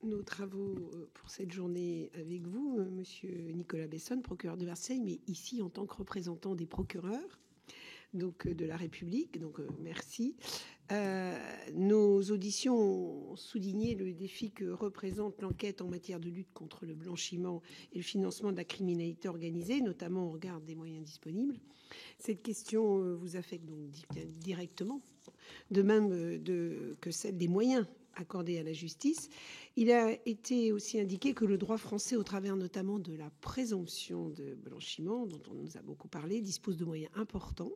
Nos travaux pour cette journée avec vous, Monsieur Nicolas Besson, procureur de Marseille, mais ici en tant que représentant des procureurs donc de la République. Donc merci. Nos auditions ont souligné le défi que représente l'enquête en matière de lutte contre le blanchiment et le financement de la criminalité organisée, notamment au regard des moyens disponibles. Cette question vous affecte donc directement, de même que celle des moyens accordés à la justice. Il a été aussi indiqué que le droit français, au travers notamment de la présomption de blanchiment, dont on nous a beaucoup parlé, dispose de moyens importants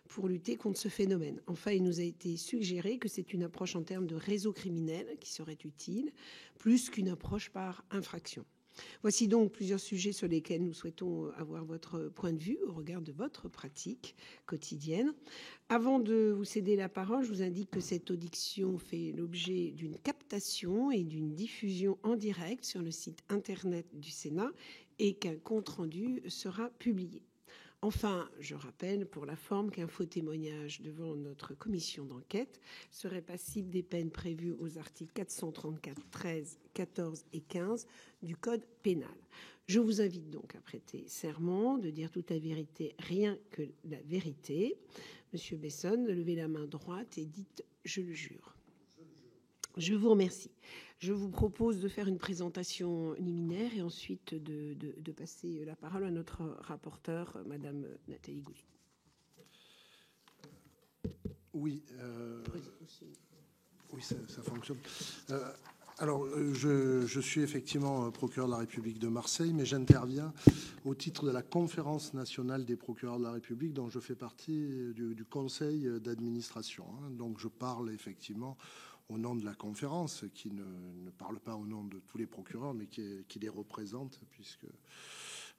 pour lutter contre ce phénomène. Enfin, il nous a été suggéré que c'est une approche en termes de réseau criminel qui serait utile, plus qu'une approche par infraction. Voici donc plusieurs sujets sur lesquels nous souhaitons avoir votre point de vue au regard de votre pratique quotidienne. Avant de vous céder la parole, je vous indique que cette audition fait l'objet d'une captation et d'une diffusion en direct sur le site internet du Sénat et qu'un compte-rendu sera publié. Enfin, je rappelle pour la forme qu'un faux témoignage devant notre commission d'enquête serait passible des peines prévues aux articles 434, 13, 14 et 15 du Code pénal. Je vous invite donc à prêter serment, de dire toute la vérité, rien que la vérité. Monsieur Besson, levez la main droite et dites « je le jure ». Je vous remercie. Je vous propose de faire une présentation liminaire et ensuite de passer la parole à notre rapporteure, Madame Nathalie Goulet. Oui, oui, ça fonctionne. Alors, je suis effectivement procureur de la République de Marseille, mais j'interviens au titre de la Conférence nationale des procureurs de la République, dont je fais partie du conseil d'administration. Donc, je parle effectivement au nom de la conférence, qui ne parle pas au nom de tous les procureurs, mais qui les représente, puisque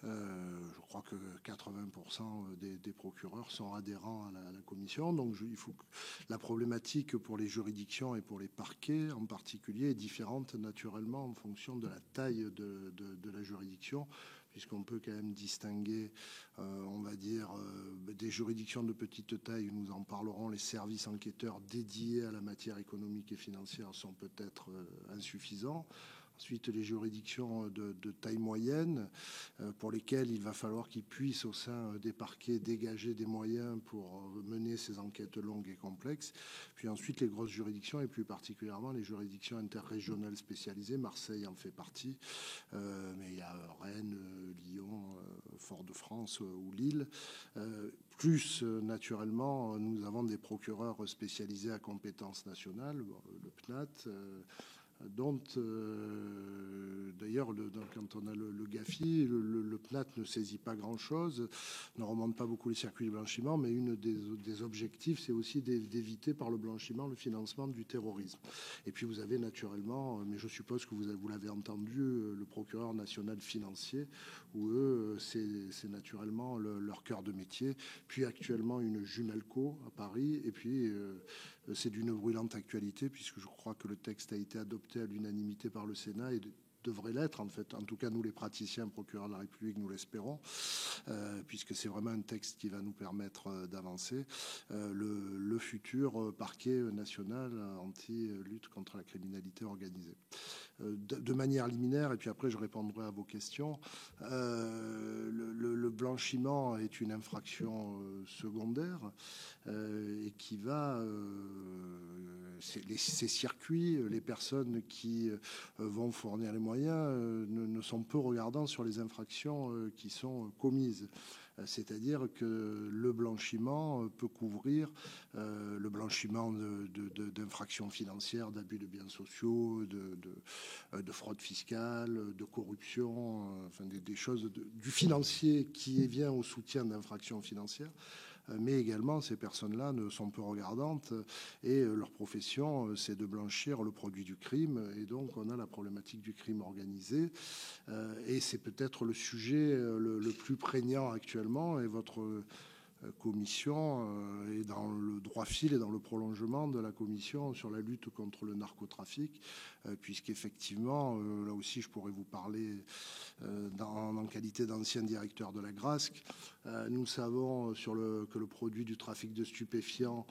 je crois que 80% des procureurs sont adhérents à la commission. Donc il faut que la problématique pour les juridictions et pour les parquets en particulier est différente naturellement en fonction de la taille de la juridiction, puisqu'on peut quand même distinguer, on va dire, des juridictions de petite taille, nous en parlerons, les services enquêteurs dédiés à la matière économique et financière sont peut-être insuffisants. Ensuite, les juridictions de taille moyenne, pour lesquelles il va falloir qu'ils puissent, au sein des parquets, dégager des moyens pour mener ces enquêtes longues et complexes. Puis ensuite, les grosses juridictions, et plus particulièrement les juridictions interrégionales spécialisées. Marseille en fait partie, mais il y a Rennes, Lyon, Fort-de-France ou Lille. Plus, naturellement, nous avons des procureurs spécialisés à compétences nationales, le PNAT, dont d'ailleurs quand on a le GAFI, le PNAT ne saisit pas grand-chose, ne remonte pas beaucoup les circuits de blanchiment, mais une des objectifs, c'est aussi d'éviter par le blanchiment le financement du terrorisme. Et puis vous avez naturellement, mais je suppose que vous l'avez entendu, le procureur national financier, où eux, c'est naturellement leur cœur de métier. Puis actuellement une Jumelco à Paris, et puis c'est d'une brûlante actualité, puisque je crois que le texte a été adopté à l'unanimité par le Sénat et devrait l'être, en fait. En tout cas, nous, les praticiens procureurs de la République, nous l'espérons, puisque c'est vraiment un texte qui va nous permettre d'avancer. Le futur parquet national anti-lutte contre la criminalité organisée. De manière liminaire, et puis après je répondrai à vos questions, le blanchiment est une infraction secondaire et qui va... ces circuits, les personnes qui vont fournir les moyens ne sont peu regardants sur les infractions qui sont commises. C'est-à-dire que le blanchiment peut couvrir le blanchiment d'infractions financières, d'abus de biens sociaux, de fraude fiscale, de corruption, enfin des choses du financier qui vient au soutien d'infractions financières. Mais également, ces personnes-là ne sont peu regardantes et leur profession, c'est de blanchir le produit du crime. Et donc, on a la problématique du crime organisé. Et c'est peut-être le sujet le plus prégnant actuellement. Et votre commission est dans le droit fil et dans le prolongement de la commission sur la lutte contre le narcotrafic, puisqu'effectivement, là aussi je pourrais vous parler en qualité d'ancien directeur de la GRASC. Nous savons que le produit du trafic de stupéfiants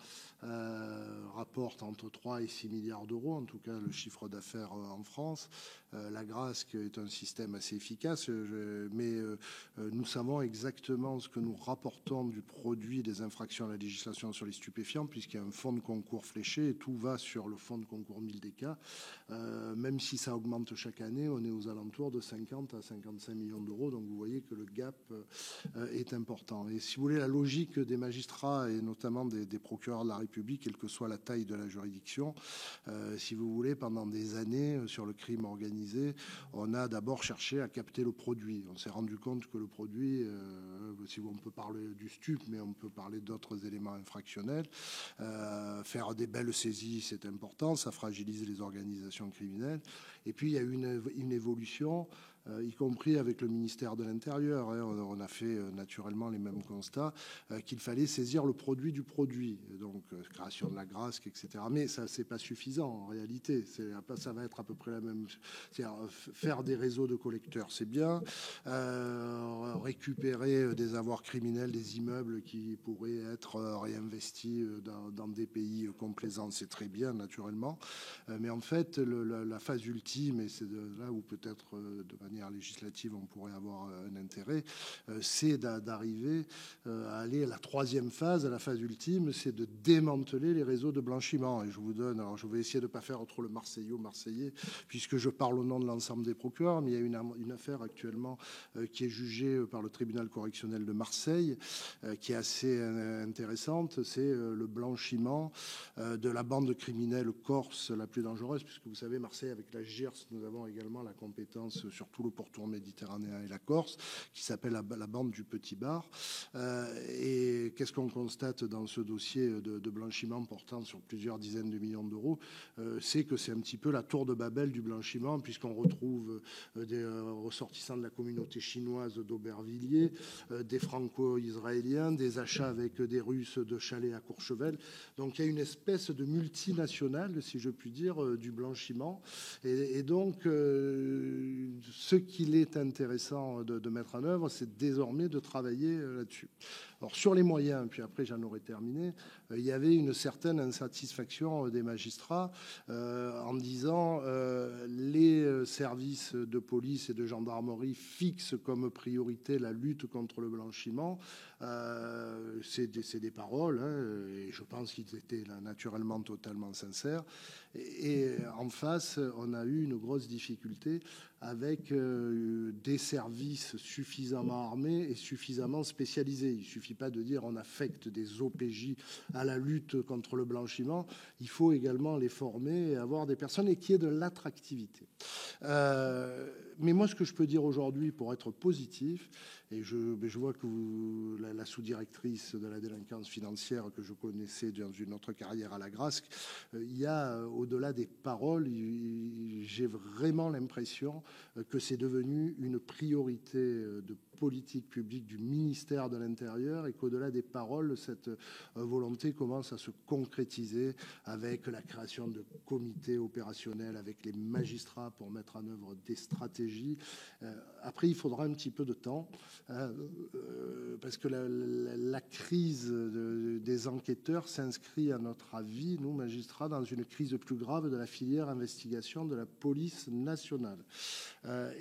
rapporte entre 3 et 6 milliards d'euros, en tout cas le chiffre d'affaires en France. La GRASC est un système assez efficace, mais nous savons exactement ce que nous rapportons du produit des infractions à la législation sur les stupéfiants, puisqu'il y a un fonds de concours fléché et tout va sur le fonds de concours 1000 DK. Même si ça augmente chaque année, on est aux alentours de 50 à 55 millions d'euros. Donc vous voyez que le gap est important. Et si vous voulez, la logique des magistrats et notamment des procureurs de la République, quelle que soit la taille de la juridiction, si vous voulez, pendant des années sur le crime organisé, on a d'abord cherché à capter le produit. On s'est rendu compte que le produit, si on peut parler du stup, mais on peut parler d'autres éléments infractionnels, faire des belles saisies, c'est important, ça fragilise les organisations criminelles. Et puis il y a eu une évolution, y compris avec le ministère de l'Intérieur. On a fait naturellement les mêmes constats, qu'il fallait saisir le produit du produit, donc création de la GRASC, etc. Mais ça, c'est pas suffisant en réalité. Ça va être à peu près la même. C'est-à-dire faire des réseaux de collecteurs, c'est bien. Récupérer des avoirs criminels, des immeubles qui pourraient être réinvestis dans des pays complaisants, c'est très bien naturellement. Mais en fait, la phase ultime, et c'est là où peut-être de manière législative on pourrait avoir un intérêt, c'est d'arriver à aller à la troisième phase, à la phase ultime, c'est de démanteler les réseaux de blanchiment. Et je vous donne, alors je vais essayer de ne pas faire trop le marseillais, puisque je parle au nom de l'ensemble des procureurs, mais il y a une affaire actuellement qui est jugée par le tribunal correctionnel de Marseille, qui est assez intéressante, c'est le blanchiment de la bande criminelle corse la plus dangereuse, puisque vous savez, Marseille, avec la GIRS, nous avons également la compétence sur tout le pourtour méditerranéen et la Corse, qui s'appelle la bande du Petit Bar. Et qu'est-ce qu'on constate dans ce dossier de blanchiment portant sur plusieurs dizaines de millions d'euros? C'est que c'est un petit peu la tour de Babel du blanchiment, puisqu'on retrouve des ressortissants de la communauté chinoise d'Aubervilliers, des franco-israéliens, des achats avec des Russes de chalets à Courchevel. Donc il y a une espèce de multinationale, si je puis dire, du blanchiment. Et donc, ce qu'il est intéressant de mettre en œuvre, c'est désormais de travailler là-dessus. Alors, sur les moyens, puis après j'en aurai terminé, il y avait une certaine insatisfaction des magistrats en disant les services de police et de gendarmerie fixent comme priorité la lutte contre le blanchiment. C'est des paroles, et je pense qu'ils étaient là, naturellement totalement sincères. Et en face, on a eu une grosse difficulté avec des services suffisamment armés et suffisamment spécialisés. Il ne suffit pas de dire on affecte des OPJ à la lutte contre le blanchiment. Il faut également les former et avoir des personnes et qu'il y ait de l'attractivité. Mais moi, ce que je peux dire aujourd'hui pour être positif, et je vois que la sous-directrice de la délinquance financière que je connaissais dans une autre carrière à la GRASC, il y a, au-delà des paroles, j'ai vraiment l'impression que c'est devenu une priorité de politique publique du ministère de l'Intérieur et qu'au-delà des paroles, cette volonté commence à se concrétiser avec la création de comités opérationnels, avec les magistrats pour mettre en œuvre des stratégies. Après, il faudra un petit peu de temps parce que la crise des enquêteurs s'inscrit, à notre avis, nous, magistrats, dans une crise plus grave de la filière investigation de la police nationale.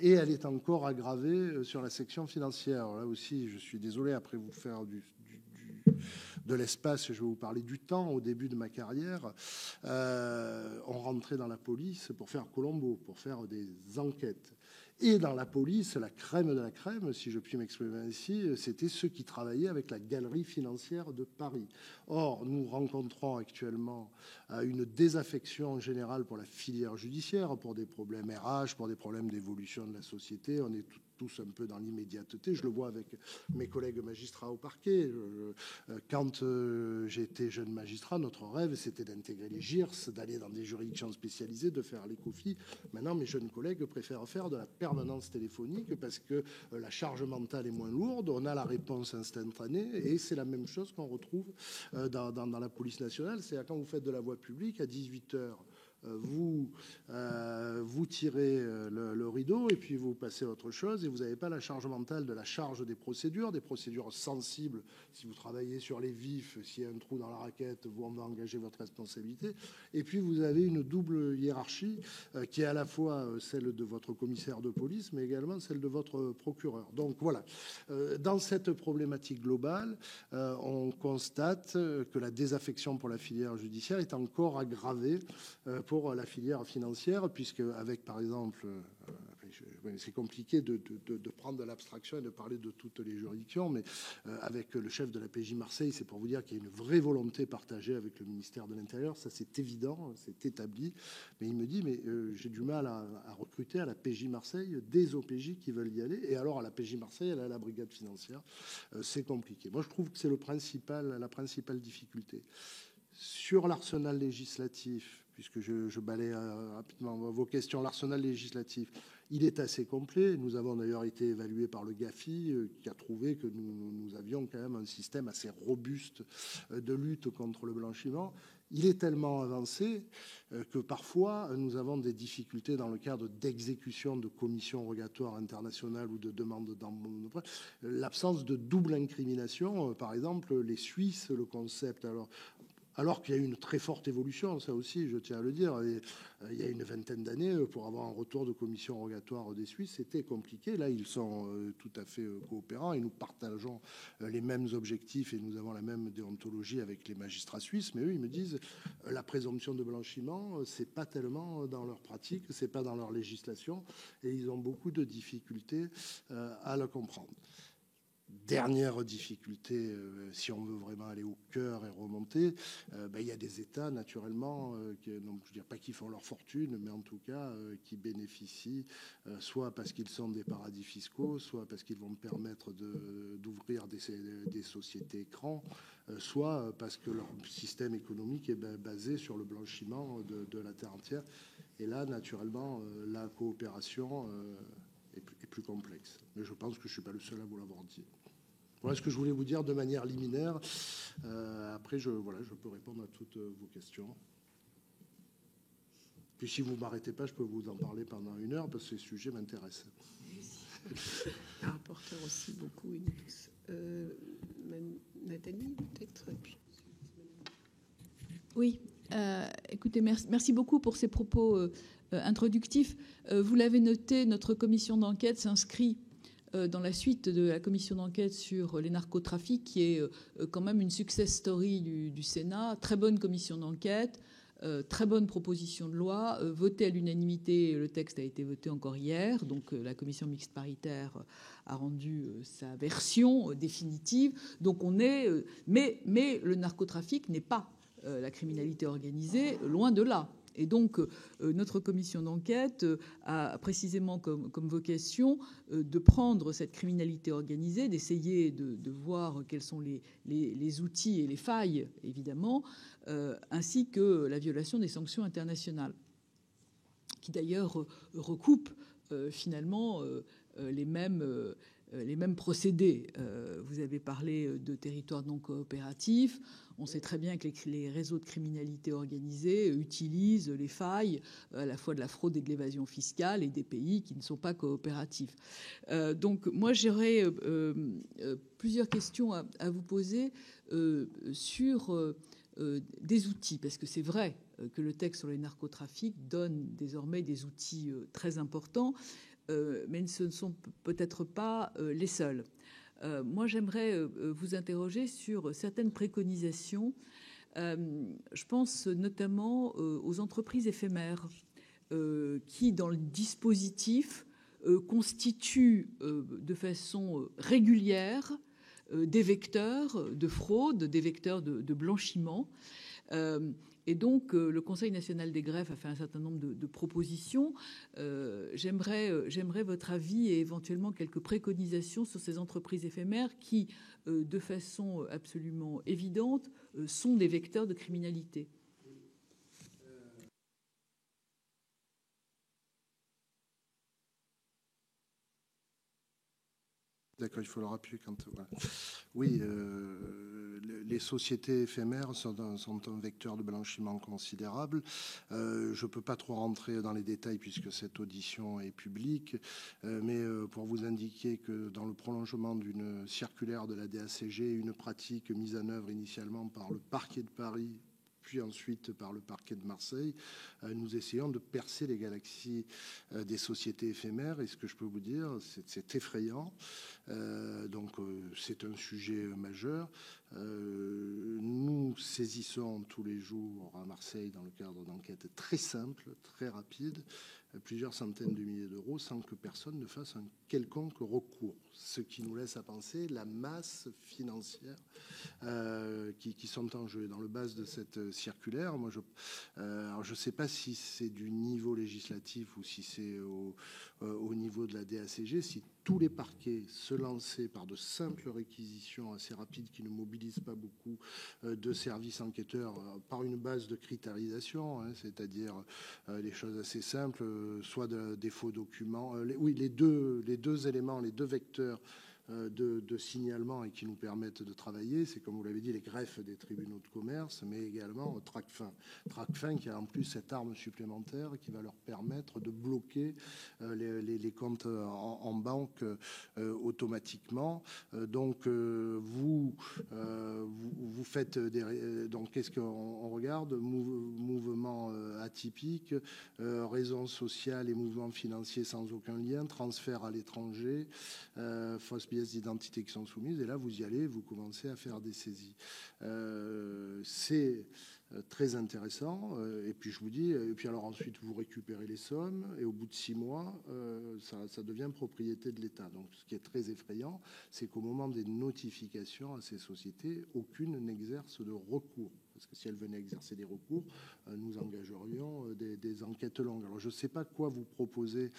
Et elle est encore aggravée sur la section financière. Là aussi, je suis désolé, après vous faire de l'espace, je vais vous parler du temps. Au début de ma carrière, on rentrait dans la police pour faire Colombo, pour faire des enquêtes. Et dans la police, la crème de la crème, si je puis m'exprimer ainsi, c'était ceux qui travaillaient avec la galerie financière de Paris. Or, nous rencontrons actuellement une désaffection générale pour la filière judiciaire, pour des problèmes RH, pour des problèmes d'évolution de la société. On est tous un peu dans l'immédiateté. Je le vois avec mes collègues magistrats au parquet. Quand j'étais jeune magistrat, notre rêve, c'était d'intégrer les GIRS, d'aller dans des juridictions spécialisées, de faire l'écophi. Maintenant, mes jeunes collègues préfèrent faire de la permanence permanence téléphonique parce que la charge mentale est moins lourde, on a la réponse instantanée, et c'est la même chose qu'on retrouve dans la police nationale. C'est-à-dire quand vous faites de la voie publique, à 18h, vous tirez le rideau et puis vous passez à autre chose, et vous n'avez pas la charge mentale de la charge des procédures sensibles. Si vous travaillez sur les vifs, s'il y a un trou dans la raquette, on va engager votre responsabilité. Et puis vous avez une double hiérarchie qui est à la fois celle de votre commissaire de police, mais également celle de votre procureur. Donc voilà, dans cette problématique globale, on constate que la désaffection pour la filière judiciaire est encore aggravée pour la filière financière, puisque avec, par exemple, c'est compliqué de prendre de l'abstraction et de parler de toutes les juridictions, mais avec le chef de la PJ Marseille, c'est pour vous dire qu'il y a une vraie volonté partagée avec le ministère de l'Intérieur, ça c'est évident, c'est établi, mais il me dit, mais j'ai du mal à recruter à la PJ Marseille des OPJ qui veulent y aller, et alors à la PJ Marseille, elle a la brigade financière, c'est compliqué. Moi je trouve que c'est la principale difficulté. Sur l'arsenal législatif, puisque je balaye rapidement vos questions, l'arsenal législatif, il est assez complet. Nous avons d'ailleurs été évalués par le GAFI, qui a trouvé que nous avions quand même un système assez robuste de lutte contre le blanchiment. Il est tellement avancé que parfois nous avons des difficultés dans le cadre d'exécution de commissions rogatoires internationales ou de demandes d'embauche. L'absence de double incrimination, par exemple, les Suisses, le concept, alors qu'il y a eu une très forte évolution, ça aussi, je tiens à le dire. Et, il y a une vingtaine d'années, pour avoir un retour de commission rogatoire des Suisses, c'était compliqué. Là, ils sont tout à fait coopérants et nous partageons les mêmes objectifs et nous avons la même déontologie avec les magistrats suisses. Mais eux, ils me disent la présomption de blanchiment, c'est pas tellement dans leur pratique, c'est pas dans leur législation, et ils ont beaucoup de difficultés à le comprendre. Dernière difficulté, si on veut vraiment aller au cœur et remonter, il y a des États naturellement, je ne veux dire pas qui font leur fortune, mais en tout cas qui bénéficient, soit parce qu'ils sont des paradis fiscaux, soit parce qu'ils vont permettre d'ouvrir des sociétés écrans, soit parce que leur système économique est basé sur le blanchiment de la terre entière. Et là, naturellement, la coopération est plus complexe. Mais je pense que je ne suis pas le seul à vous l'avoir dit. Voilà ce que je voulais vous dire de manière liminaire. Après, je peux répondre à toutes vos questions. Puis si vous ne m'arrêtez pas, je peux vous en parler pendant 1 heure parce que ces sujets m'intéressent. Un rapporteur aussi, beaucoup, et nous tous. Nathalie, peut-être. Oui, écoutez, merci beaucoup pour ces propos introductifs. Vous l'avez noté, notre commission d'enquête s'inscrit dans la suite de la commission d'enquête sur les narcotrafics, qui est quand même une success story du Sénat. Très bonne commission d'enquête, très bonne proposition de loi, votée à l'unanimité. Le texte a été voté encore hier, donc la commission mixte paritaire a rendu sa version définitive. Donc on est, mais le narcotrafic n'est pas la criminalité organisée, loin de là. Et donc, notre commission d'enquête a précisément comme vocation de prendre cette criminalité organisée, d'essayer de voir quels sont les outils et les failles, évidemment, ainsi que la violation des sanctions internationales, qui d'ailleurs recoupent finalement les mêmes procédés. Vous avez parlé de territoires non coopératifs. On sait très bien que les réseaux de criminalité organisée utilisent les failles à la fois de la fraude et de l'évasion fiscale et des pays qui ne sont pas coopératifs. Donc moi, j'aurais plusieurs questions à vous poser sur des outils, parce que c'est vrai que le texte sur les narcotrafics donne désormais des outils très importants, mais ce ne sont peut-être pas les seuls. Moi, j'aimerais vous interroger sur certaines préconisations. Je pense notamment aux entreprises éphémères qui, dans le dispositif, constituent de façon régulière des vecteurs de fraude, des vecteurs de blanchiment. Et donc, le Conseil national des greffes a fait un certain nombre de propositions. J'aimerais votre avis et éventuellement quelques préconisations sur ces entreprises éphémères qui, de façon absolument évidente, sont des vecteurs de criminalité. D'accord, il faut le rappeler quand... Voilà. Oui, les sociétés éphémères sont un vecteur de blanchiment considérable. Je ne peux pas trop rentrer dans les détails puisque cette audition est publique, mais pour vous indiquer que dans le prolongement d'une circulaire de la DACG, une pratique mise en œuvre initialement par le parquet de Paris, puis ensuite par le parquet de Marseille, nous essayons de percer les galaxies des sociétés éphémères. Et ce que je peux vous dire, c'est effrayant. Donc c'est un sujet majeur. Nous saisissons tous les jours à Marseille, dans le cadre d'enquêtes très simples, très rapides, plusieurs centaines de milliers d'euros sans que personne ne fasse un quelconque recours. Ce qui nous laisse à penser la masse financière qui sont en jeu. Dans le base de cette circulaire, moi, alors je ne sais pas si c'est du niveau législatif ou si c'est au niveau de la DACG, si tous les parquets se lançaient par de simples réquisitions assez rapides qui ne mobilisent pas beaucoup de services enquêteurs par une base de critérialisation, hein, c'est-à-dire les choses assez simples, soit des faux documents, les deux éléments, les deux vecteurs de signalement et qui nous permettent de travailler, c'est comme vous l'avez dit, les greffes des tribunaux de commerce, mais également TRACFIN qui a en plus cette arme supplémentaire qui va leur permettre de bloquer les comptes en banque automatiquement. Donc vous faites donc qu'est-ce qu'on regarde? Mouvements atypiques, raisons sociales et mouvements financiers sans aucun lien, transfert à l'étranger, fausses pièces d'identité qui sont soumises, et là vous y allez, vous commencez à faire des saisies. C'est très intéressant, et puis je vous dis, et puis alors ensuite vous récupérez les sommes, et au bout de 6 mois, ça devient propriété de l'État. Donc ce qui est très effrayant, c'est qu'au moment des notifications à ces sociétés, aucune n'exerce de recours. Parce que si elle venait exercer des recours, nous engagerions des enquêtes longues. Alors je ne sais pas quoi vous proposer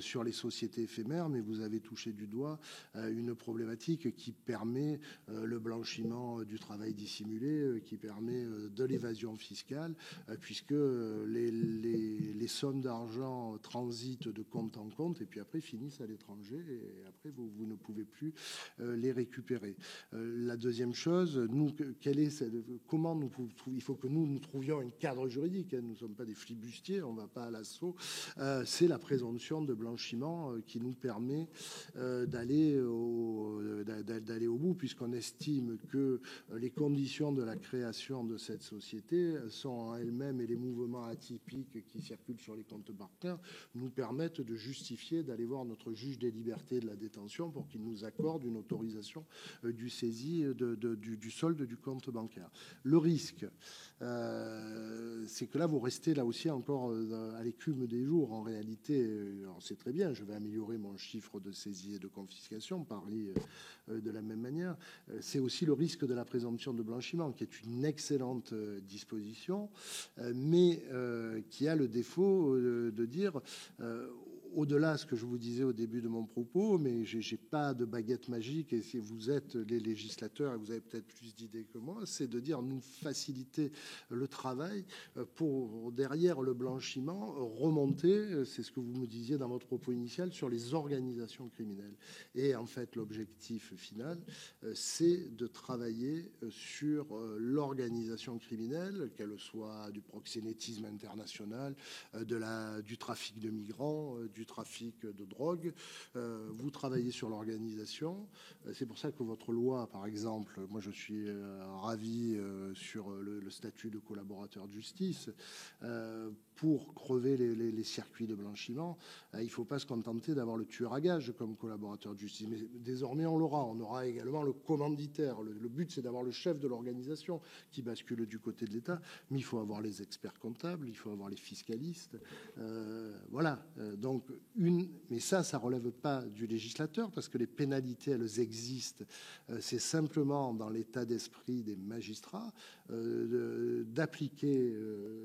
sur les sociétés éphémères, mais vous avez touché du doigt une problématique qui permet le blanchiment du travail dissimulé, qui permet de l'évasion fiscale, puisque les sommes d'argent transitent de compte en compte et puis après finissent à l'étranger et après vous ne pouvez plus les récupérer. La deuxième chose, comment il faut que nous trouvions un cadre juridique, hein, nous ne sommes pas des flibustiers, on ne va pas à l'assaut, c'est la présomption de blanchiment qui nous permet d'aller au bout, puisqu'on estime que les conditions de la création de cette société sont en elles-mêmes, et les mouvements atypiques qui circulent sur les comptes bancaires nous permettent de justifier d'aller voir notre juge des libertés de la détention pour qu'il nous accorde une autorisation du saisie du solde du compte bancaire. Le risque, c'est que là, vous restez là aussi encore à l'écume des jours. En réalité, on sait très bien, je vais améliorer mon chiffre de saisie et de confiscation, Paris de la même manière. C'est aussi le risque de la présomption de blanchiment, qui est une excellente disposition, mais qui a le défaut de dire... au-delà de ce que je vous disais au début de mon propos, mais j'ai pas de baguette magique, et si vous êtes les législateurs, et vous avez peut-être plus d'idées que moi, c'est de dire nous faciliter le travail pour, derrière le blanchiment, remonter, c'est ce que vous me disiez dans votre propos initial, sur les organisations criminelles. Et en fait, l'objectif final, c'est de travailler sur l'organisation criminelle, qu'elle soit du proxénétisme international, du trafic de migrants, du trafic de drogue. Vous travaillez sur l'organisation. C'est pour ça que votre loi, par exemple, moi je suis ravi sur le statut de collaborateur de justice. Pour crever les circuits de blanchiment, il ne faut pas se contenter d'avoir le tueur à gages comme collaborateur de justice. Mais désormais, on l'aura. On aura également le commanditaire. Le but, c'est d'avoir le chef de l'organisation qui bascule du côté de l'État. Mais il faut avoir les experts comptables, il faut avoir les fiscalistes. Voilà. Donc, mais ça relève pas du législateur parce que les pénalités, elles existent. C'est simplement dans l'état d'esprit des magistrats d'appliquer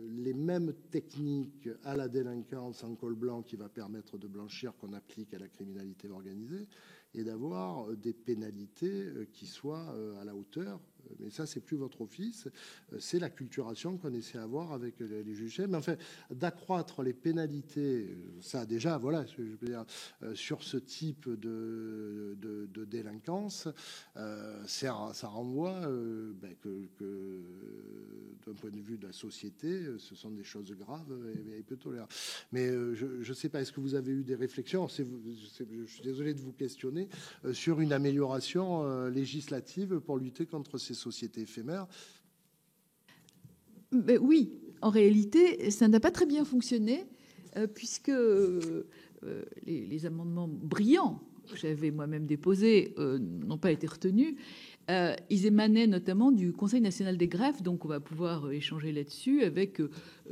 les mêmes techniques à la délinquance en col blanc qui va permettre de blanchir qu'on applique à la criminalité organisée, et d'avoir des pénalités qui soient à la hauteur mais ça, c'est plus votre office. C'est l'acculturation qu'on essaie d'avoir avec les juges. Mais enfin, d'accroître les pénalités, ça déjà, voilà, je veux dire, sur ce type de délinquance, ça renvoie que d'un point de vue de la société, ce sont des choses graves et peu tolérables. Mais je ne sais pas, est-ce que vous avez eu des réflexions, je suis désolé de vous questionner, sur une amélioration législative pour lutter contre ces sociétés éphémères? Oui, en réalité, ça n'a pas très bien fonctionné, puisque les amendements brillants que j'avais moi-même déposés n'ont pas été retenus. Ils émanaient notamment du Conseil national des greffes, donc on va pouvoir échanger là-dessus, avec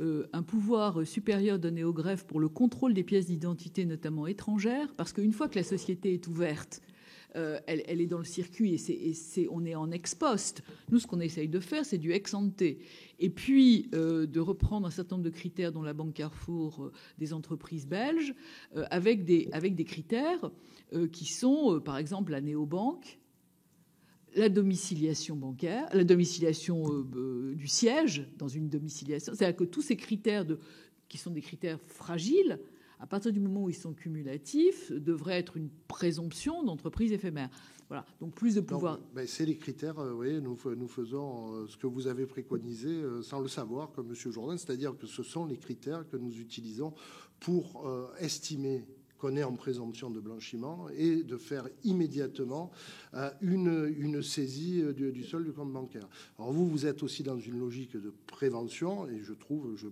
un pouvoir supérieur donné aux greffes pour le contrôle des pièces d'identité, notamment étrangères, parce qu'une fois que la société est ouverte, elle est dans le circuit et on est en ex post. Nous, ce qu'on essaye de faire, c'est du ex ante. Et puis, de reprendre un certain nombre de critères, dont la Banque Carrefour, des entreprises belges, avec des critères qui sont, par exemple, la néobanque, la domiciliation bancaire, la domiciliation du siège dans une domiciliation. C'est-à-dire que tous ces critères qui sont des critères fragiles, à partir du moment où ils sont cumulatifs, devrait être une présomption d'entreprise éphémère. Voilà, donc plus de pouvoir. C'est les critères, oui, nous faisons ce que vous avez préconisé sans le savoir, comme M. Jourdain, c'est-à-dire que ce sont les critères que nous utilisons pour estimer qu'on est en présomption de blanchiment et de faire immédiatement une saisie du solde du compte bancaire. Alors vous êtes aussi dans une logique de prévention et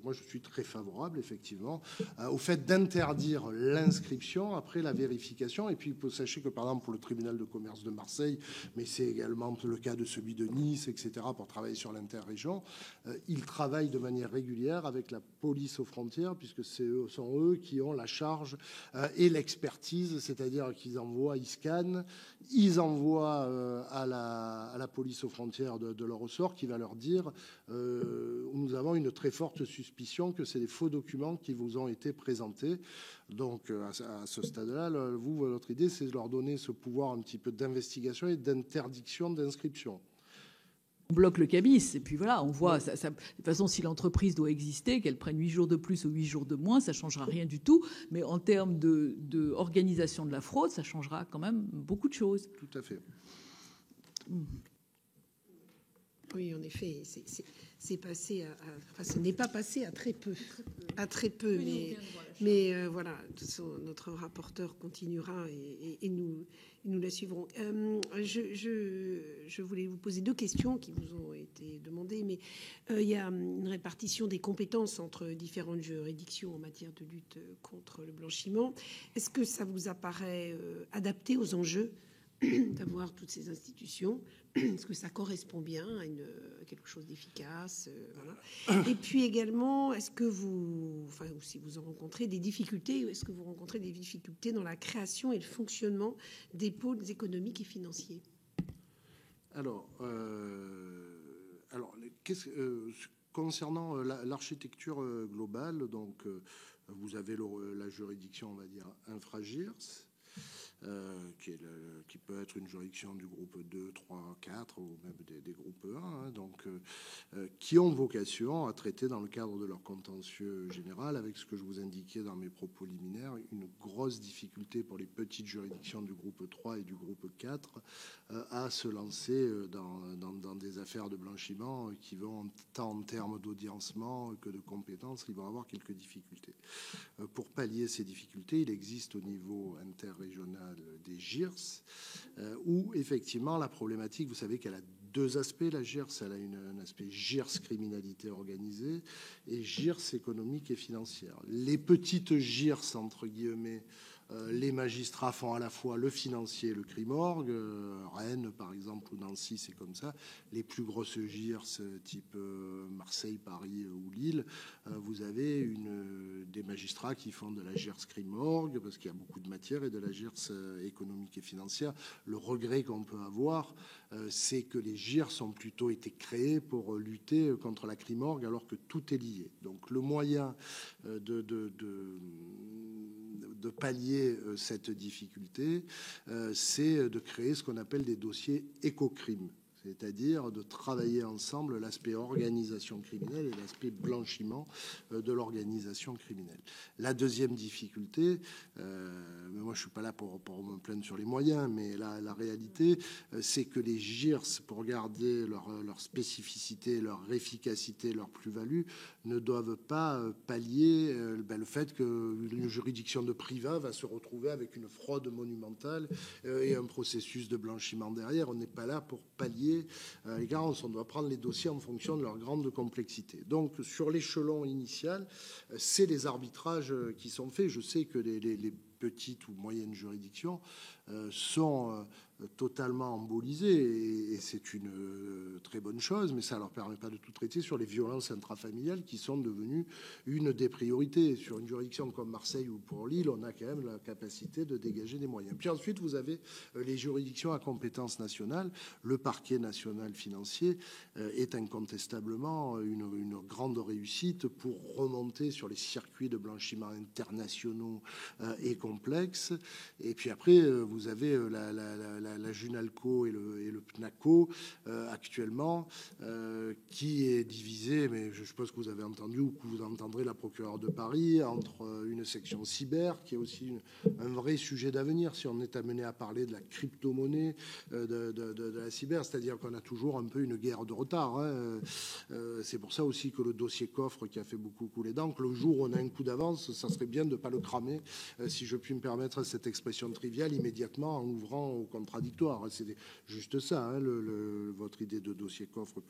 moi je suis très favorable effectivement au fait d'interdire l'inscription après la vérification. Et puis sachez que par exemple pour le tribunal de commerce de Marseille, mais c'est également le cas de celui de Nice, etc., pour travailler sur l'interrégion, ils travaillent de manière régulière avec la police aux frontières, puisque ce sont eux qui ont la charge et l'expertise, c'est-à-dire qu'ils envoient, ils scannent, ils envoient à la police aux frontières de leur ressort, qui va leur dire nous avons une très forte suspicion que c'est des faux documents qui vous ont été présentés. Donc à ce stade-là, votre idée, c'est de leur donner ce pouvoir un petit peu d'investigation et d'interdiction d'inscription. On bloque le cabis et puis voilà, on voit. De toute façon, si l'entreprise doit exister, qu'elle prenne 8 jours de plus ou 8 jours de moins, ça ne changera rien du tout. Mais en termes de organisation de la fraude, ça changera quand même beaucoup de choses. Tout à fait. Oui, en effet, c'est passé ce n'est pas passé à très peu, mais voilà, notre rapporteur continuera et nous la suivrons. Je voulais vous poser 2 questions qui vous ont été demandées, mais il y a une répartition des compétences entre différentes juridictions en matière de lutte contre le blanchiment. Est-ce que ça vous apparaît adapté aux enjeux d'avoir toutes ces institutions? Est-ce que ça correspond bien à quelque chose d'efficace, voilà. Et puis également, est-ce que ou si vous en rencontrez des difficultés, est-ce que vous rencontrez des difficultés dans la création et le fonctionnement des pôles économiques et financiers? Concernant l'architecture globale, donc vous avez la juridiction, on va dire, infraGIRS, qui peut être une juridiction du groupe 2, 3, 4 ou même des groupes 1, qui ont vocation à traiter dans le cadre de leur contentieux général, avec ce que je vous indiquais dans mes propos liminaires, une grosse difficulté pour les petites juridictions du groupe 3 et du groupe 4 à se lancer dans des affaires de blanchiment qui vont, tant en termes d'audiencement que de compétences, ils vont avoir quelques difficultés. Pour pallier ces difficultés, il existe au niveau interrégional des GIRS, où effectivement la problématique, vous savez qu'elle a 2 aspects. La GIRS, elle a un aspect GIRS criminalité organisée et GIRS économique et financière. Les petites GIRS, entre guillemets, les magistrats font à la fois le financier et le crimorgue. Rennes, par exemple, ou Nancy, c'est comme ça. Les plus grosses GIRS, type Marseille, Paris ou Lille, vous avez des magistrats qui font de la GIRS crimorgue, parce qu'il y a beaucoup de matière, et de la GIRS économique et financière. Le regret qu'on peut avoir, c'est que les GIRS ont plutôt été créés pour lutter contre la crimorgue, alors que tout est lié. Donc le moyen de pallier cette difficulté, c'est de créer ce qu'on appelle des dossiers éco-crime. c'est-à-dire de travailler ensemble l'aspect organisation criminelle et l'aspect blanchiment de l'organisation criminelle. La deuxième difficulté, mais moi je suis pas là pour me plaindre sur les moyens, mais la réalité, c'est que les GIRS, pour garder leur spécificité, leur efficacité, leur plus-value, ne doivent pas pallier le fait qu'une juridiction de privat va se retrouver avec une fraude monumentale et un processus de blanchiment derrière. On n'est pas là pour pallier les carences. On doit prendre les dossiers en fonction de leur grande complexité. Donc, sur l'échelon initial, c'est les arbitrages qui sont faits. Je sais que les petites ou moyennes juridictions sont totalement embolisées et c'est une très bonne chose, mais ça ne leur permet pas de tout traiter sur les violences intrafamiliales qui sont devenues une des priorités. Sur une juridiction comme Marseille ou pour Lille, on a quand même la capacité de dégager des moyens. Puis ensuite, vous avez les juridictions à compétence nationale. Le parquet national financier est incontestablement une grande réussite pour remonter sur les circuits de blanchiment internationaux et complexes. Et puis après, vous avez la Junalco et le PNACO actuellement, qui est divisé, mais je suppose que vous avez entendu ou que vous entendrez la procureure de Paris, entre une section cyber, qui est aussi un vrai sujet d'avenir, si on est amené à parler de la crypto-monnaie, de la cyber, c'est-à-dire qu'on a toujours un peu une guerre de retard. Hein. C'est pour ça aussi que le dossier coffre qui a fait beaucoup couler d'encre, le jour où on a un coup d'avance, ça serait bien de ne pas le cramer, si je puis me permettre cette expression triviale, immédiatement en ouvrant au contradictoire. C'est juste ça, hein, votre idée de dossier coffre,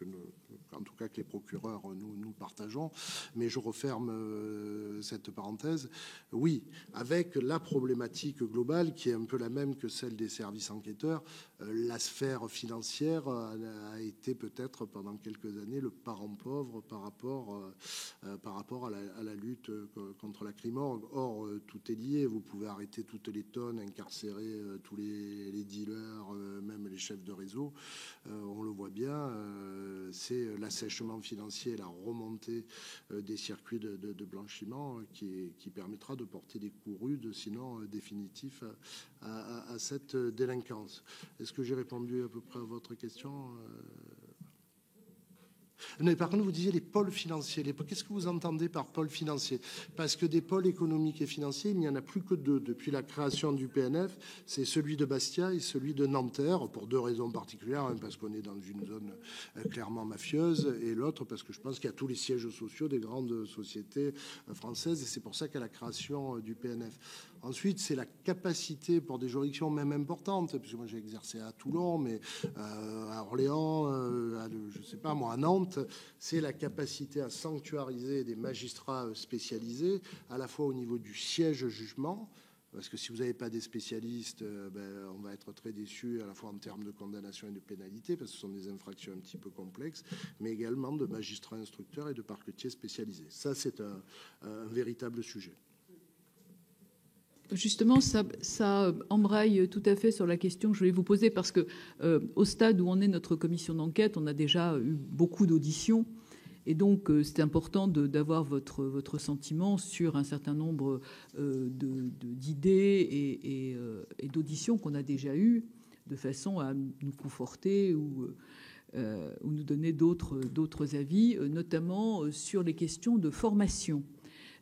en tout cas que les procureurs nous partageons. Mais je referme cette parenthèse. Oui, avec la problématique globale qui est un peu la même que celle des services enquêteurs, la sphère financière a été peut-être pendant quelques années le parent pauvre par rapport à la lutte contre la crime orgue. Or, tout est lié. Vous pouvez arrêter toutes les tonnes, incarcérer tous les dealers, même les chefs de réseau. On le voit bien, c'est l'assèchement financier, la remontée des circuits de blanchiment qui permettra de porter des coups rudes, sinon définitifs, à cette délinquance. Est-ce que j'ai répondu à peu près à votre question ? Mais par contre, vous disiez les pôles financiers. Qu'est-ce que vous entendez par pôle financier ? Parce que des pôles économiques et financiers, il n'y en a plus que deux. Depuis la création du PNF, c'est celui de Bastia et celui de Nanterre, pour deux raisons particulières. Un, parce qu'on est dans une zone clairement mafieuse, et l'autre, parce que je pense qu'il y a tous les sièges sociaux des grandes sociétés françaises, et c'est pour ça qu'il y a la création du PNF. Ensuite, c'est la capacité pour des juridictions même importantes, puisque moi j'ai exercé à Toulon, mais à Orléans, je sais pas moi, à Nantes, c'est la capacité à sanctuariser des magistrats spécialisés, à la fois au niveau du siège jugement, parce que si vous n'avez pas des spécialistes, on va être très déçus à la fois en termes de condamnation et de pénalité, parce que ce sont des infractions un petit peu complexes, mais également de magistrats instructeurs et de parquetiers spécialisés. Ça, c'est un véritable sujet. Justement, ça embraye tout à fait sur la question que je voulais vous poser, parce que au stade où on est notre commission d'enquête, on a déjà eu beaucoup d'auditions, et donc c'est important d'avoir votre sentiment sur un certain nombre d'idées et d'auditions qu'on a déjà eues, de façon à nous conforter ou nous donner d'autres avis, notamment sur les questions de formation.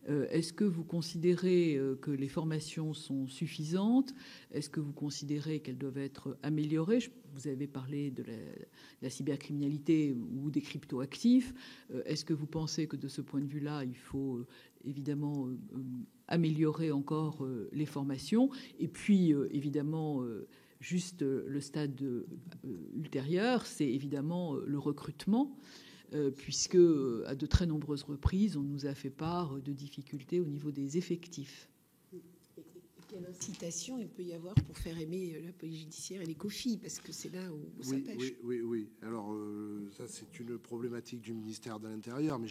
Est-ce que vous considérez que les formations sont suffisantes ? Est-ce que vous considérez qu'elles doivent être améliorées ? Vous avez parlé de la cybercriminalité ou des cryptoactifs. Est-ce que vous pensez que de ce point de vue-là, il faut évidemment améliorer encore les formations ? Et puis, évidemment, juste le stade ultérieur, c'est évidemment le recrutement. Puisque à de très nombreuses reprises, on nous a fait part de difficultés au niveau des effectifs. Et quelle incitation il peut y avoir pour faire aimer la police judiciaire et les COFI, parce que c'est là où ça pêche. Oui. Alors, ça, c'est une problématique du ministère de l'Intérieur, mais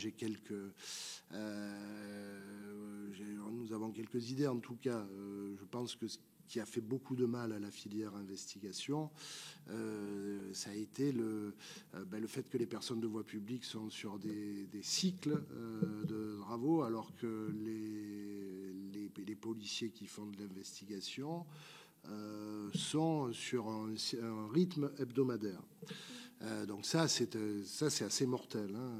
nous avons quelques idées, en tout cas. Je pense que qui a fait beaucoup de mal à la filière investigation, ça a été le fait que les personnes de voie publique sont sur des cycles de travaux, alors que les policiers qui font de l'investigation sont sur un rythme hebdomadaire. Donc ça, c'est assez mortel, hein,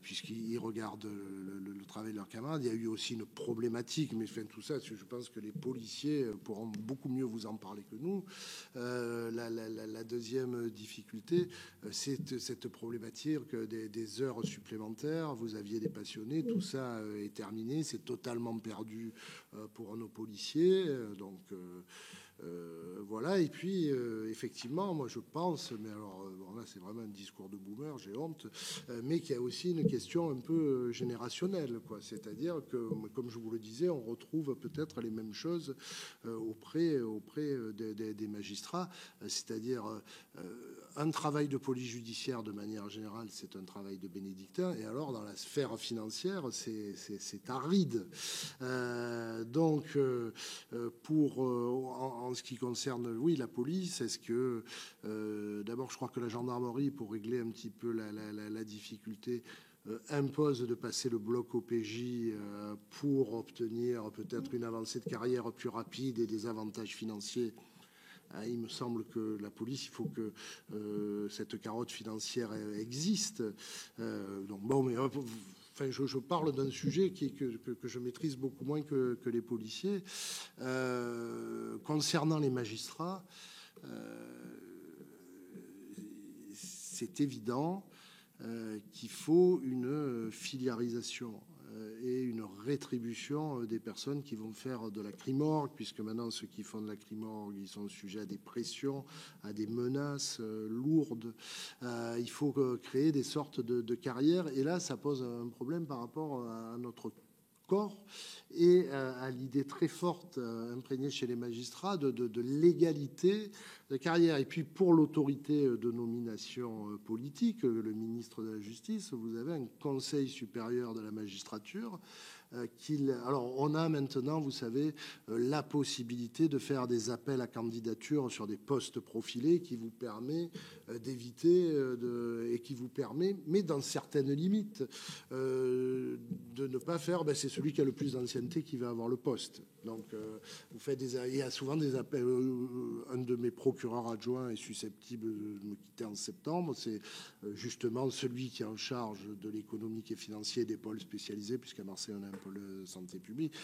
puisqu'ils regardent le travail de leurs camarades. Il y a eu aussi une problématique, mais enfin, tout ça, je pense que les policiers pourront beaucoup mieux vous en parler que nous. La deuxième difficulté, c'est cette problématique des heures supplémentaires. Vous aviez des passionnés, tout ça est terminé, c'est totalement perdu pour nos policiers. Donc voilà, et puis effectivement, moi je pense, mais alors bon, là c'est vraiment un discours de boomer, j'ai honte, mais qu'il y a aussi une question un peu générationnelle, quoi. C'est-à-dire que, comme je vous le disais, on retrouve peut-être les mêmes choses auprès des magistrats, c'est-à-dire un travail de police judiciaire de manière générale, c'est un travail de bénédictin, et alors dans la sphère financière, c'est aride. Donc, en ce qui concerne, oui, la police, est-ce que d'abord, je crois que la gendarmerie, pour régler un petit peu la difficulté, impose de passer le bloc OPJ pour obtenir peut-être une avancée de carrière plus rapide et des avantages financiers. Il me semble que la police, il faut que cette carotte financière existe. Donc bon, mais enfin, je parle d'un sujet que je maîtrise beaucoup moins que les policiers. Concernant les magistrats, c'est évident qu'il faut une filiarisation et une rétribution des personnes qui vont faire de la crimorgue, puisque maintenant ceux qui font de la crimorgue, ils sont sujets à des pressions, à des menaces lourdes. Il faut créer des sortes de carrières, et là ça pose un problème par rapport à notre corps et à l'idée très forte imprégnée chez les magistrats de l'égalité de carrière. Et puis pour l'autorité de nomination politique, le ministre de la Justice, vous avez un Conseil supérieur de la magistrature alors on a maintenant, vous savez, la possibilité de faire des appels à candidature sur des postes profilés qui vous permet d'éviter et qui vous permet, mais dans certaines limites, de ne pas faire, c'est celui qui a le plus d'ancienneté qui va avoir le poste. Donc vous faites il y a souvent des appels. Un de mes procureurs adjoints est susceptible de me quitter en septembre. C'est justement celui qui est en charge de l'économique et financier des pôles spécialisés, puisqu'à Marseille on a un pôle santé publique.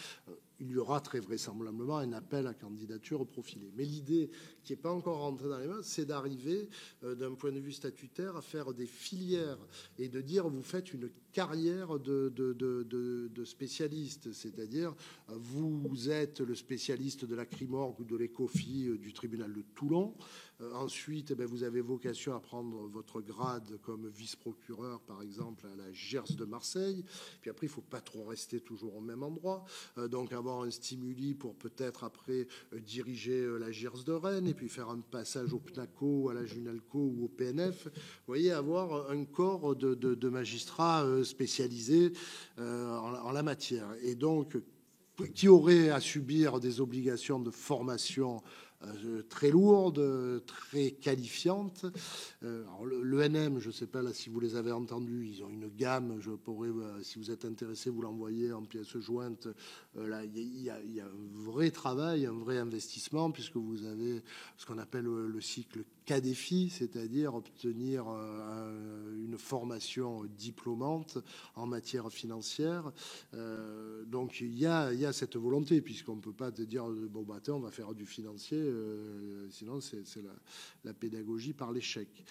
Il y aura très vraisemblablement un appel à candidature profilée. Mais l'idée qui n'est pas encore rentrée dans les mains, c'est d'arriver d'un point de vue statutaire à faire des filières et de dire vous faites une carrière de spécialiste, c'est-à-dire vous êtes le spécialiste de la crimorgue ou de l'écophi du tribunal de Toulon. Ensuite, vous avez vocation à prendre votre grade comme vice-procureur, par exemple, à la GERS de Marseille. Puis après, il ne faut pas trop rester toujours au même endroit. Donc, avoir un stimuli pour peut-être après diriger la GERS de Rennes et puis faire un passage au PNACO, à la Junalco ou au PNF. Vous voyez, avoir un corps de magistrats spécialisés en la matière. Et donc, qui aurait à subir des obligations de formation très lourdes, très qualifiantes. L'ENM, je ne sais pas là si vous les avez entendus, ils ont une gamme, je pourrais, si vous êtes intéressé, vous l'envoyer en pièces jointes. Là, il y a un vrai travail, un vrai investissement, puisque vous avez ce qu'on appelle le cycle CADEFI, c'est-à-dire obtenir une formation diplômante en matière financière. Donc il y a cette volonté, puisqu'on ne peut pas te dire bon on va faire du financier, sinon c'est la pédagogie par l'échec.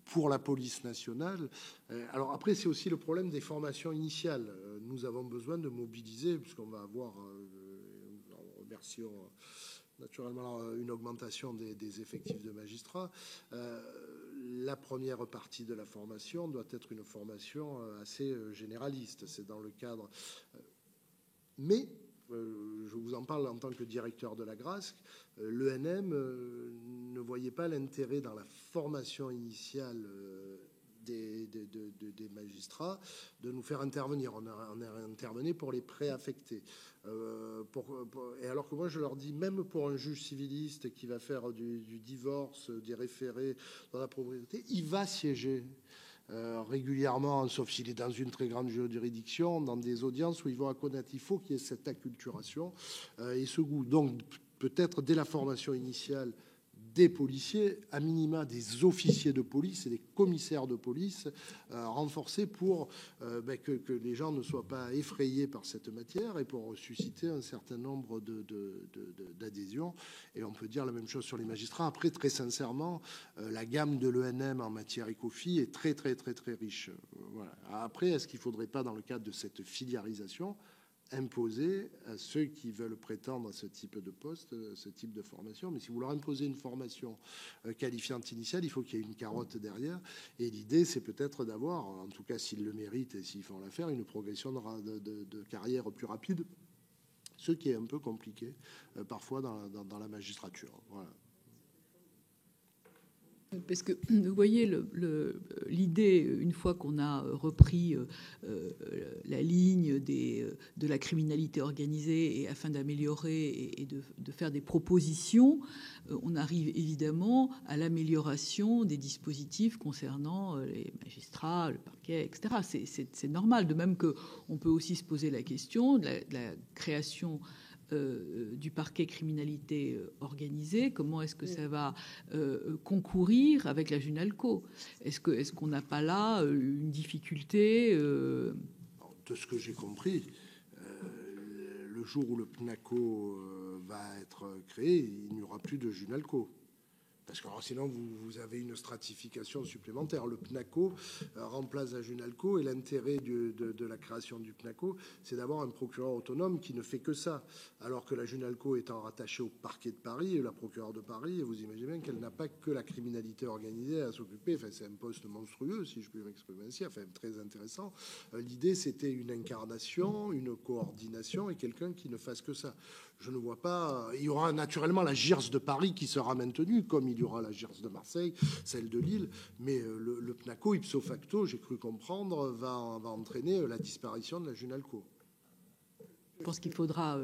Pour la police nationale, alors après c'est aussi le problème des formations initiales. Nous avons besoin de mobiliser, puisqu'on va avoir en version naturellement une augmentation des effectifs de magistrats. La première partie de la formation doit être une formation assez généraliste. C'est dans le cadre... Mais, je vous en parle en tant que directeur de la GRASC, l'ENM ne voyait pas l'intérêt dans la formation initiale des magistrats de nous faire intervenir. On a intervenu pour les préaffecter. Et alors que moi je leur dis, même pour un juge civiliste qui va faire du divorce, des référés dans la propriété, il va siéger régulièrement, sauf s'il est dans une très grande juridiction, dans des audiences où ils vont à connaître. Il faut qu'il y ait cette acculturation et ce goût. Donc peut-être dès la formation initiale, des policiers, à minima des officiers de police et des commissaires de police renforcés pour que les gens ne soient pas effrayés par cette matière et pour susciter un certain nombre d'adhésions. Et on peut dire la même chose sur les magistrats. Après, très sincèrement, la gamme de l'ENM en matière ECOFI est très riche. Voilà. Après, est-ce qu'il ne faudrait pas, dans le cadre de cette filiarisation, imposer à ceux qui veulent prétendre à ce type de poste, ce type de formation? Mais si vous leur imposez une formation qualifiante initiale, il faut qu'il y ait une carotte derrière. Et l'idée, c'est peut-être d'avoir, en tout cas s'ils le méritent et s'ils font l'affaire, une progression de carrière plus rapide, ce qui est un peu compliqué parfois dans la magistrature. Voilà. Parce que vous voyez, l'idée, une fois qu'on a repris la ligne de la criminalité organisée, et afin d'améliorer et de faire des propositions, on arrive évidemment à l'amélioration des dispositifs concernant les magistrats, le parquet, etc. C'est normal. De même qu'on peut aussi se poser la question de la création du parquet criminalité organisée. Comment est-ce que ça va concourir avec la Junalco? Est-ce qu'on n'a pas là une difficulté De ce que j'ai compris, le jour où le PNACO va être créé, il n'y aura plus de Junalco. Parce que sinon, vous avez une stratification supplémentaire. Le PNACO remplace la Junalco, et l'intérêt de la création du PNACO, c'est d'avoir un procureur autonome qui ne fait que ça. Alors que la Junalco étant rattachée au parquet de Paris, et la procureure de Paris, vous imaginez bien qu'elle n'a pas que la criminalité organisée à s'occuper. Enfin, c'est un poste monstrueux, si je puis m'exprimer ainsi, enfin très intéressant. L'idée, c'était une incarnation, une coordination, et quelqu'un qui ne fasse que ça. Je ne vois pas. Il y aura naturellement la GIRS de Paris qui sera maintenue, comme il y aura la GIRS de Marseille, celle de Lille. Mais le PNACO, ipso facto, j'ai cru comprendre, va entraîner la disparition de la Junalco. Je pense qu'il faudra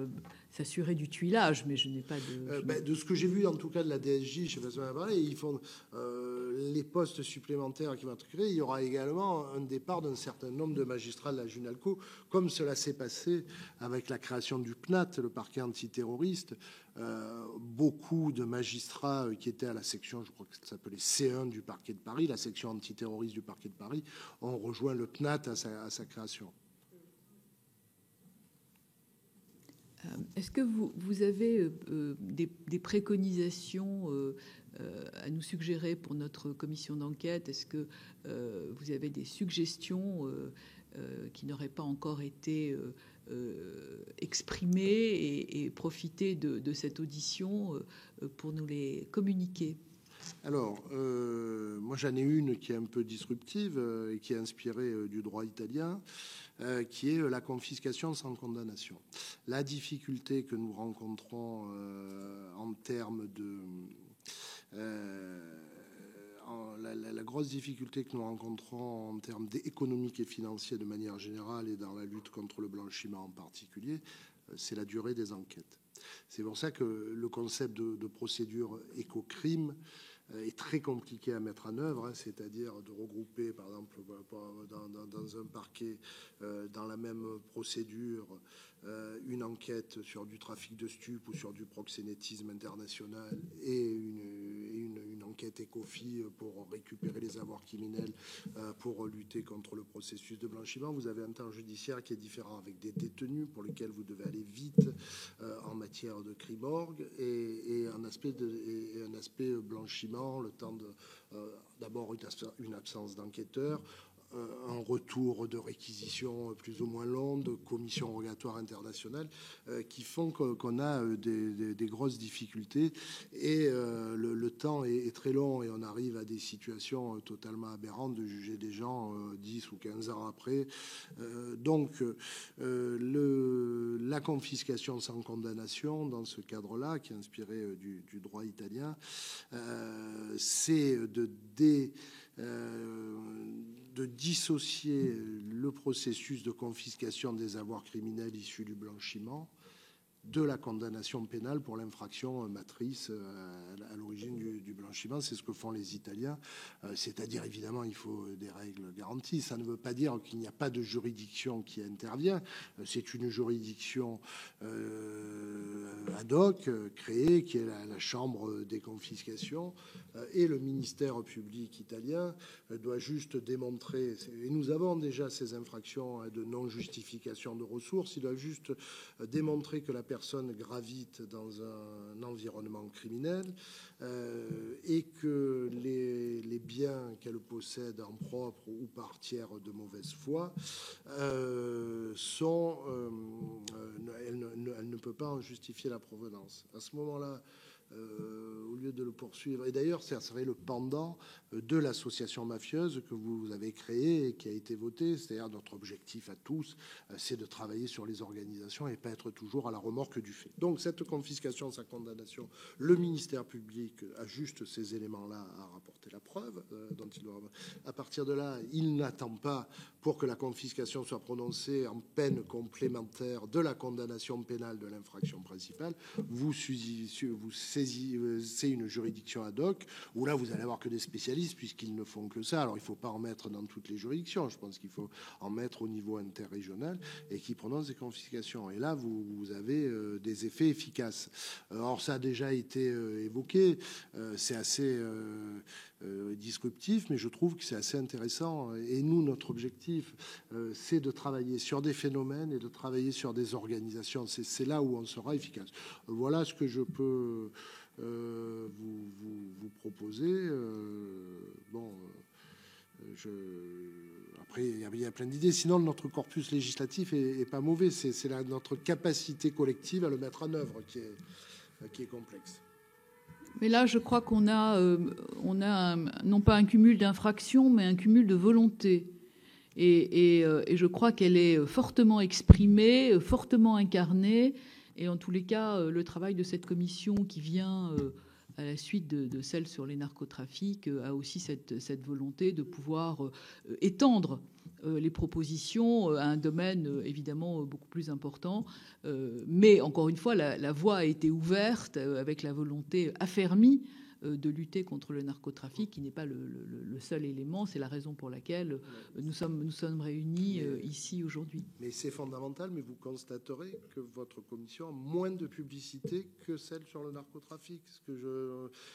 s'assurer du tuilage, mais je n'ai pas de... de ce que j'ai vu, en tout cas, de la DSJ, je sais pas si on a parlé, ils font les postes supplémentaires qui vont être créés. Il y aura également un départ d'un certain nombre de magistrats de la Junalco, comme cela s'est passé avec la création du PNAT, le parquet antiterroriste. Beaucoup de magistrats qui étaient à la section, je crois que ça s'appelait C1 du parquet de Paris, la section antiterroriste du parquet de Paris, ont rejoint le PNAT à sa création. Est-ce que vous avez des préconisations à nous suggérer pour notre commission d'enquête? Est-ce que vous avez des suggestions qui n'auraient pas encore été exprimées et profiter de cette audition pour nous les communiquer? Alors, moi j'en ai une qui est un peu disruptive et qui est inspirée du droit italien, qui est la confiscation sans condamnation. La difficulté que nous rencontrons en termes de... la grosse difficulté que nous rencontrons en termes économiques et financiers de manière générale et dans la lutte contre le blanchiment en particulier, c'est la durée des enquêtes. C'est pour ça que le concept de procédure éco-crime est très compliqué à mettre en œuvre, c'est-à-dire de regrouper, par exemple, dans un parquet, dans la même procédure, une enquête sur du trafic de stupes ou sur du proxénétisme international et une enquête ECOFI pour récupérer les avoirs criminels, pour lutter contre le processus de blanchiment. Vous avez un temps judiciaire qui est différent avec des détenus pour lesquels vous devez aller vite en matière de crime orgue et un aspect blanchiment, le temps de d'abord une absence d'enquêteur, un retour de réquisition plus ou moins long, de commissions rogatoires internationales qui font qu'on a des grosses difficultés et le temps est très long et on arrive à des situations totalement aberrantes de juger des gens 10 ou 15 ans après. Donc la confiscation sans condamnation dans ce cadre-là, qui est inspiré du droit italien, c'est de dissocier le processus de confiscation des avoirs criminels issus du blanchiment de la condamnation pénale pour l'infraction matrice à l'origine du blanchiment. C'est ce que font les Italiens. C'est-à-dire, évidemment, il faut des règles garanties. Ça ne veut pas dire qu'il n'y a pas de juridiction qui intervient. C'est une juridiction ad hoc créée, qui est la chambre des confiscations. Et le ministère public italien doit juste démontrer, et nous avons déjà ces infractions de non-justification de ressources, il doit juste démontrer que la personne gravite dans un environnement criminel et que les biens qu'elle possède en propre ou par tiers de mauvaise foi sont... elle ne peut pas en justifier la provenance. À ce moment-là, au lieu de le poursuivre. Et d'ailleurs, ça serait le pendant de l'association mafieuse que vous avez créée et qui a été votée. C'est-à-dire notre objectif à tous, c'est de travailler sur les organisations et pas être toujours à la remorque du fait. Donc cette confiscation, sa condamnation, le ministère public a juste ces éléments-là à rapporter la preuve dont il doit. À partir de là, il n'attend pas pour que la confiscation soit prononcée en peine complémentaire de la condamnation pénale de l'infraction principale. C'est une juridiction ad hoc où là vous allez avoir que des spécialistes puisqu'ils ne font que ça. Alors il ne faut pas en mettre dans toutes les juridictions, je pense qu'il faut en mettre au niveau interrégional et qui prononcent des confiscations. Et là vous avez des effets efficaces. Alors ça a déjà été évoqué, c'est assez disruptif, mais je trouve que c'est assez intéressant. Et nous, notre objectif, c'est de travailler sur des phénomènes et de travailler sur des organisations. C'est là où on sera efficace. Voilà ce que je peux vous proposer. Après, il y a plein d'idées. Sinon, notre corpus législatif est pas mauvais. C'est notre capacité collective à le mettre en œuvre qui est complexe. Mais là, je crois qu'on a non pas un cumul d'infractions, mais un cumul de volonté. Et je crois qu'elle est fortement exprimée, fortement incarnée. Et en tous les cas, le travail de cette commission qui vient à la suite de celle sur les narcotrafics a aussi cette volonté de pouvoir étendre les propositions à un domaine évidemment beaucoup plus important. Mais encore une fois, la voie a été ouverte avec la volonté affermie de lutter contre le narcotrafic, qui n'est pas le seul élément. C'est la raison pour laquelle nous sommes réunis ici aujourd'hui. Mais c'est fondamental, mais vous constaterez que votre commission a moins de publicité que celle sur le narcotrafic.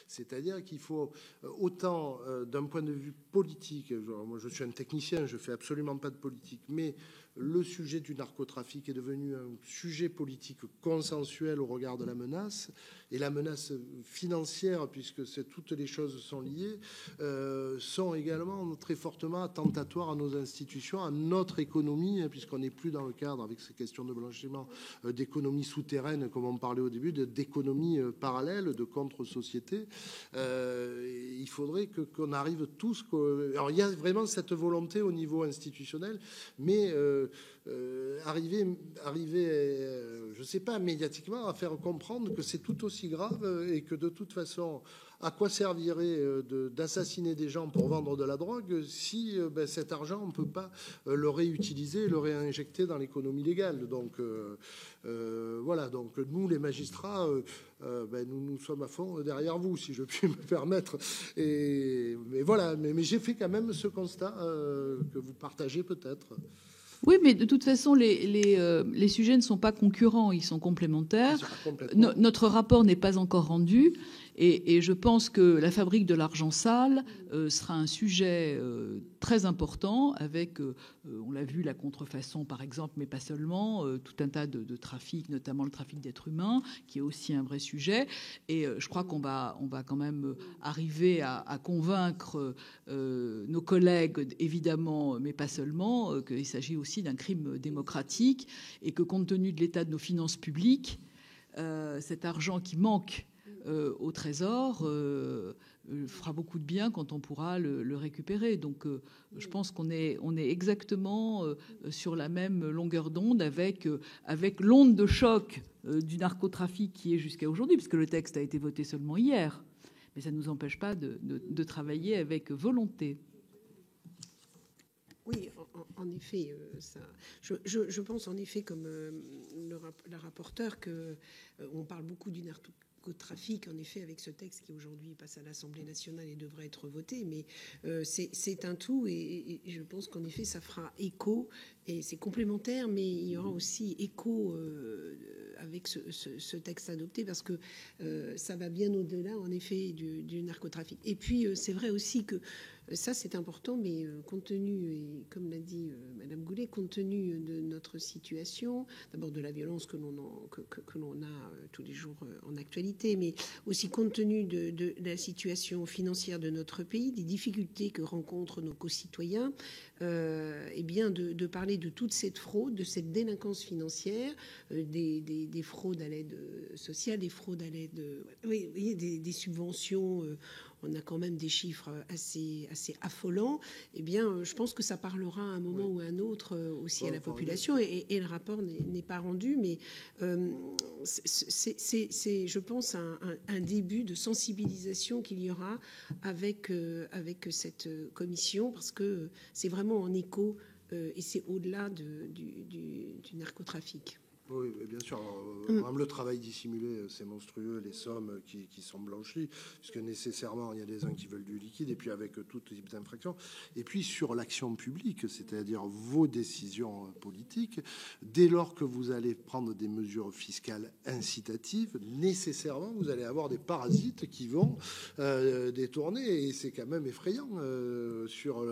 C'est-à-dire qu'il faut, autant d'un point de vue politique, moi je suis un technicien, je fais absolument pas de politique, mais le sujet du narcotrafic est devenu un sujet politique consensuel au regard de la menace, et la menace financière, puisque toutes les choses sont liées, sont également très fortement attentatoires à nos institutions, à notre économie, puisqu'on n'est plus dans le cadre, avec ces questions de blanchiment, d'économie souterraine, comme on parlait au début, d'économie parallèle, de contre-société. Il faudrait qu'on arrive tous... Alors il y a vraiment cette volonté au niveau institutionnel, mais... arriver, je ne sais pas, médiatiquement, à faire comprendre que c'est tout aussi grave et que de toute façon, à quoi servirait d'assassiner des gens pour vendre de la drogue si cet argent, on ne peut pas le réutiliser, le réinjecter dans l'économie légale. Donc voilà, donc nous, les magistrats, nous sommes à fond derrière vous, si je puis me permettre. Mais voilà, mais j'ai fait quand même ce constat que vous partagez peut-être. Oui, mais de toute façon, les sujets ne sont pas concurrents, ils sont complémentaires. Notre rapport n'est pas encore rendu. Et je pense que la fabrique de l'argent sale sera un sujet très important avec, on l'a vu, la contrefaçon par exemple, mais pas seulement, tout un tas de trafics, notamment le trafic d'êtres humains, qui est aussi un vrai sujet. Et je crois qu'on va quand même arriver à convaincre nos collègues, évidemment, mais pas seulement, qu'il s'agit aussi d'un crime démocratique et que compte tenu de l'état de nos finances publiques, cet argent qui manque au Trésor fera beaucoup de bien quand on pourra le récupérer. Donc je pense qu'on est exactement sur la même longueur d'onde avec l'onde de choc du narcotrafic qui est jusqu'à aujourd'hui, puisque le texte a été voté seulement hier. Mais ça ne nous empêche pas de travailler avec volonté. Oui, en effet, je pense en effet, comme la rapporteure, que on parle beaucoup du narcotrafic, en effet, avec ce texte qui aujourd'hui passe à l'Assemblée nationale et devrait être voté, mais c'est un tout, et je pense qu'en effet, ça fera écho, et c'est complémentaire, mais il y aura aussi écho avec ce texte adopté, parce que ça va bien au-delà, en effet, du narcotrafic. Et puis, c'est vrai aussi que ça, c'est important, mais compte tenu, et comme l'a dit Madame Goulet, compte tenu de notre situation, d'abord de la violence que l'on a tous les jours en actualité, mais aussi compte tenu de la situation financière de notre pays, des difficultés que rencontrent nos concitoyens, eh bien de parler de toute cette fraude, de cette délinquance financière, des fraudes à l'aide sociale, des fraudes à l'aide, des subventions. On a quand même des chiffres assez affolants. Eh bien, je pense que ça parlera à un moment ou à un autre aussi à la population. Et le rapport n'est pas rendu, mais c'est, je pense, un début de sensibilisation qu'il y aura avec cette commission, parce que c'est vraiment en écho et c'est au-delà du narcotrafic. Oui, bien sûr. Même le travail dissimulé, c'est monstrueux, les sommes qui sont blanchies, puisque nécessairement, il y a des uns qui veulent du liquide, et puis avec tout type d'infractions. Et puis sur l'action publique, c'est-à-dire vos décisions politiques, dès lors que vous allez prendre des mesures fiscales incitatives, nécessairement, vous allez avoir des parasites qui vont détourner, et c'est quand même effrayant sur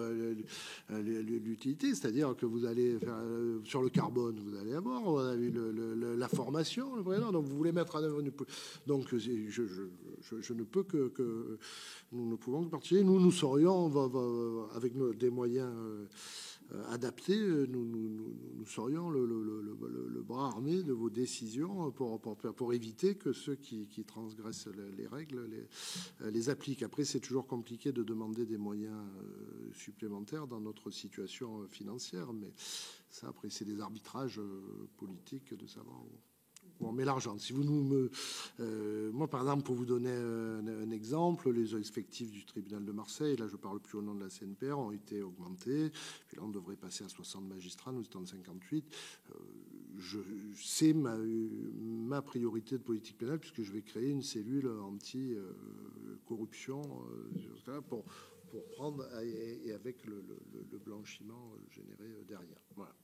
l'utilité, c'est-à-dire que vous allez faire sur le carbone, vous allez avoir, on a vu la formation, le président, donc vous voulez mettre en œuvre donc je ne peux que nous ne pouvons que partir. Nous serions avec des moyens adaptés, nous serions le bras armé de vos décisions pour éviter que ceux qui transgressent les règles les appliquent. Après, c'est toujours compliqué de demander des moyens supplémentaires dans notre situation financière, mais ça, après, c'est des arbitrages politiques de savoir où on met l'argent. Si vous moi, par exemple, pour vous donner un exemple, les effectifs du tribunal de Marseille, là, je parle plus au nom de la CNPR, ont été augmentés. Puis là, on devrait passer à 60 magistrats, nous étions de 58. C'est ma priorité de politique pénale, puisque je vais créer une cellule anti-corruption pour prendre, et avec le blanchiment généré derrière. Voilà,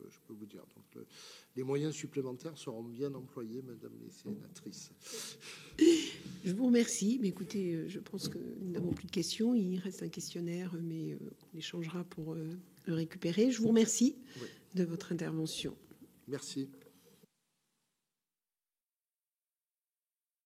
je peux vous dire. Donc, les moyens supplémentaires seront bien employés, mesdames les sénatrices. Je vous remercie. Mais écoutez, je pense que nous n'avons plus de questions. Il reste un questionnaire, mais on échangera pour le récupérer. Je vous remercie de votre intervention. Merci.